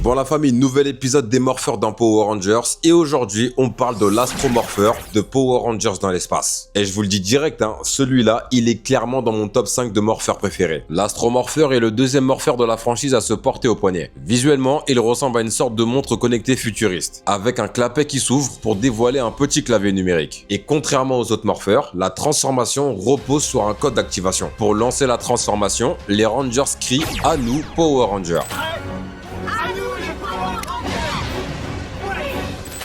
Bon la famille, nouvel épisode des morpheurs dans Power Rangers et aujourd'hui on parle de l'astromorpheur de Power Rangers dans l'espace. Et je vous le dis direct, celui-là il est clairement dans mon top 5 de morpheurs préférés. L'astromorpheur est le deuxième morpheur de la franchise à se porter au poignet. Visuellement, il ressemble à une sorte de montre connectée futuriste, avec un clapet qui s'ouvre pour dévoiler un petit clavier numérique. Et contrairement aux autres morpheurs, la transformation repose sur un code d'activation. Pour lancer la transformation, les Rangers crient « À nous, Power Rangers ».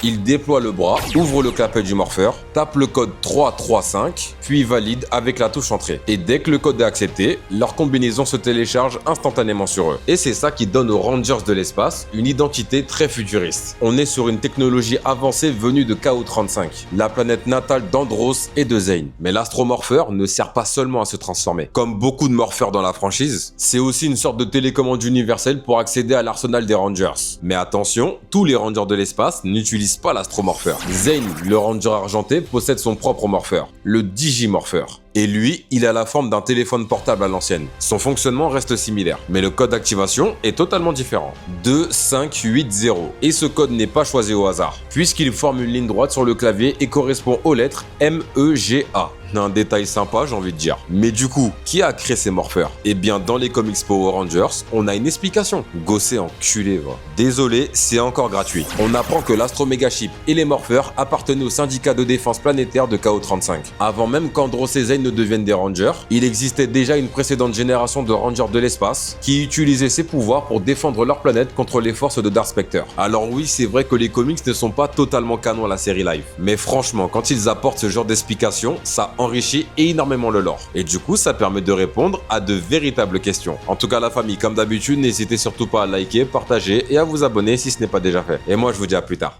Il déploie le bras, ouvre le clapet du morpheur, tape le code 335, puis valide avec la touche entrée. Et dès que le code est accepté, leur combinaison se télécharge instantanément sur eux. Et c'est ça qui donne aux Rangers de l'espace une identité très futuriste. On est sur une technologie avancée venue de KO-35, la planète natale d'Andros et de Zane. Mais l'astromorpheur ne sert pas seulement à se transformer. Comme beaucoup de morpheurs dans la franchise, c'est aussi une sorte de télécommande universelle pour accéder à l'arsenal des Rangers. Mais attention, tous les Rangers de l'espace n'utilisent pas l'astromorpheur. Zane, le Ranger argenté, possède son propre morpheur, le Digimorpheur. Et lui, il a la forme d'un téléphone portable à l'ancienne. Son fonctionnement reste similaire, mais le code d'activation est totalement différent. 2580. Et ce code n'est pas choisi au hasard, puisqu'il forme une ligne droite sur le clavier et correspond aux lettres MEGA. Un détail sympa, j'ai envie de dire. Mais du coup, qui a créé ces morpheurs? Eh bien, dans les comics Power Rangers, on a une explication. Gossé enculé, va. Désolé, c'est encore gratuit. On apprend que l'Astro-Megaship et les morpheurs appartenaient au syndicat de défense planétaire de KO-35. Avant même qu'Andros et Zane ne deviennent des Rangers, il existait déjà une précédente génération de Rangers de l'espace qui utilisaient ses pouvoirs pour défendre leur planète contre les forces de Dark Spectre. Alors oui, c'est vrai que les comics ne sont pas totalement canons à la série live. Mais franchement, quand ils apportent ce genre d'explication, ça enrichit énormément le lore. Et du coup, ça permet de répondre à de véritables questions. En tout cas, la famille, comme d'habitude, n'hésitez surtout pas à liker, partager et à vous abonner si ce n'est pas déjà fait. Et moi, je vous dis à plus tard.